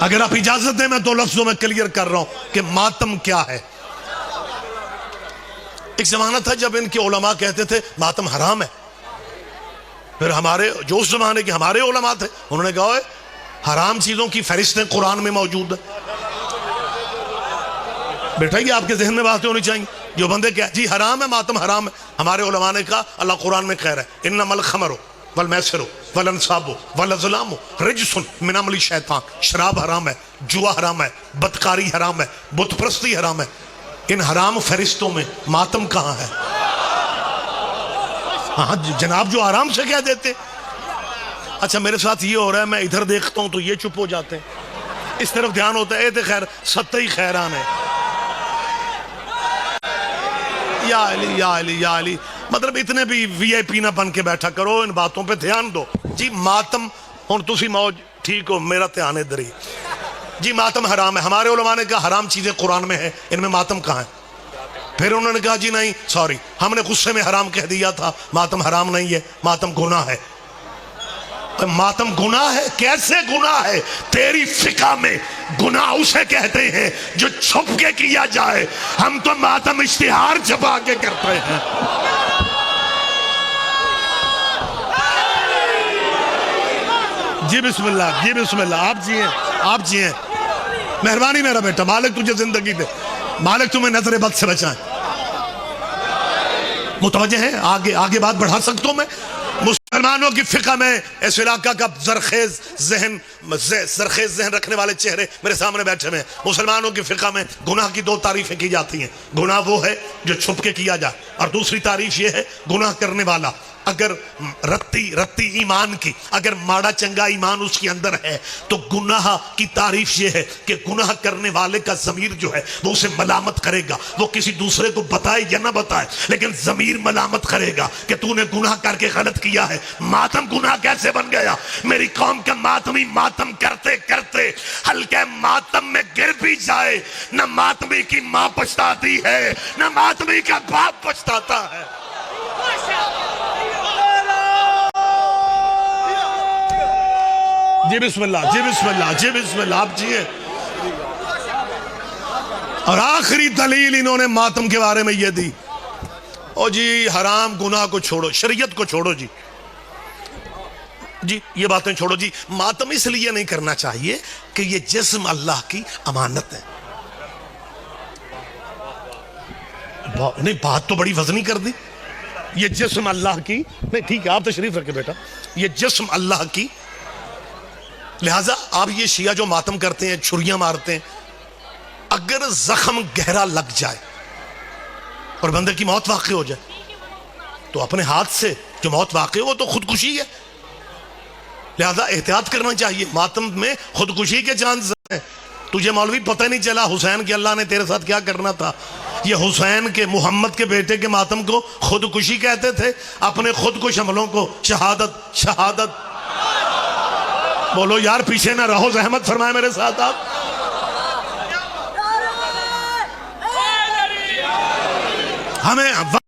اگر آپ اجازت دیں میں دو لفظوں میں کلیئر کر رہا ہوں کہ ماتم کیا ہے۔ ایک زمانہ تھا جب ان کے علماء کہتے تھے ماتم حرام ہے، پھر ہمارے جو اس زمانے کے ہمارے علماء تھے انہوں نے کہا حرام چیزوں کی فہرستیں قرآن میں موجود ہیں۔ بیٹا یہ آپ کے ذہن میں باتیں ہونی چاہیے۔ جو بندے کہا جی حرام ہے ماتم حرام ہے، ہمارے علماء نے کہا اللہ قرآن میں کہہ رہا ہے انما الخمر والمیسر والانصاب والازلام رجس من عمل الشیطان، شراب حرام ہے، جوا حرام ہے، بدکاری حرام ہے، بت پرستی حرام ہے۔ ان حرام فہرستوں میں ماتم کہاں ہے؟ ہاں جناب جو آرام سے کہہ دیتے۔ اچھا میرے ساتھ یہ ہو رہا ہے، میں ادھر دیکھتا ہوں تو یہ چپ ہو جاتے ہیں، اس طرف دھیان ہوتا ہے اے خیر ستّی خیران ہے، یا علی یا علی یا علی۔ مطلب اتنے بھی وی آئی پی نہ بن کے بیٹھا کرو، ان باتوں پہ دھیان دو۔ جی ماتم ہن تسی موج ٹھیک ہو، میرا دھیان ادھر ہی۔ جی ماتم حرام ہے، ہمارے علماء نے کہا حرام چیزیں قرآن میں ہیں، ان میں ماتم کہاں ہے؟ پھر انہوں نے کہا جی نہیں سوری ہم نے غصے میں حرام کہہ دیا تھا، ماتم حرام نہیں ہے، ماتم گناہ ہے۔ ماتم گناہ ہے؟ کیسے گناہ ہے؟ تیری فقہ میں گناہ اسے کہتے ہیں جو چھپ کے کیا جائے، ہم تو ماتم اشتہار چھپا کے کرتے ہیں۔ جی بسم اللہ، جی بسم اللہ، آپ جی ہیں، آپ جی ہیں۔ مہربانی میرا بیٹا، مالک تجھے زندگی دے، مالک تمہیں نظر بد سے بچائیں۔ متوجہ ہیں؟ آگے بات بڑھا سکتا ہوں میں؟ مسلمانوں کی فقہ میں اس علاقہ کا زرخیز ذہن رکھنے والے چہرے میرے سامنے بیٹھے ہوئے ہیں۔ مسلمانوں کی فقہ میں گناہ کی دو تعریفیں کی جاتی ہیں۔ گناہ وہ ہے جو چھپ کے کیا جائے، اور دوسری تعریف یہ ہے گناہ کرنے والا اگر رتی ایمان کی، اگر ماڑا چنگا ایمان اس کے اندر ہے تو گناہ کی تعریف یہ ہے کہ گناہ کرنے والے کا ضمیر جو ہے وہ اسے ملامت کرے گا، وہ کسی دوسرے کو بتائے یا نہ بتائے لیکن ضمیر ملامت کرے گا کہ تو نے گناہ کر کے غلط کیا ہے۔ ماتم گناہ کیسے بن گیا؟ میری قوم کا ماتمی ماتم کرتے کرتے ہلکے ماتم میں گر بھی جائے، نہ ماتمی کی ماں پچھتاتی ہے نہ ماتمی کا باپ پچھتاتا ہے۔ جی بسم اللہ، جی بسم اللہ، جی بسم اللہ، آپ جیئے۔ اور آخری دلیل انہوں نے ماتم کے بارے میں یہ دی، او جی حرام گناہ کو چھوڑو، شریعت کو چھوڑو جی، جی یہ باتیں چھوڑو جی، ماتم اس لیے نہیں کرنا چاہیے کہ یہ جسم اللہ کی امانت ہے۔ نہیں بات تو بڑی وزنی کر دی، یہ جسم اللہ کی، نہیں ٹھیک ہے آپ تشریف رکھے بیٹا، یہ جسم اللہ کی، لہٰذا آپ یہ شیعہ جو ماتم کرتے ہیں چھریاں مارتے ہیں، اگر زخم گہرا لگ جائے اور بندے کی موت واقع ہو جائے تو اپنے ہاتھ سے جو موت واقع ہو وہ تو خودکشی ہے، لہذا احتیاط کرنا چاہیے۔ ماتم میں خودکشی کے چانس ہیں، تجھے مولوی پتہ نہیں چلا حسین کے اللہ نے تیرے ساتھ کیا کرنا تھا۔ یہ حسین کے محمد کے بیٹے کے ماتم کو خودکشی کہتے تھے، اپنے خودکش عملوں کو شہادت شہادت۔ بولو یار پیچھے نہ رہو، زحمت فرمائے میرے ساتھ آپ۔ ہمیں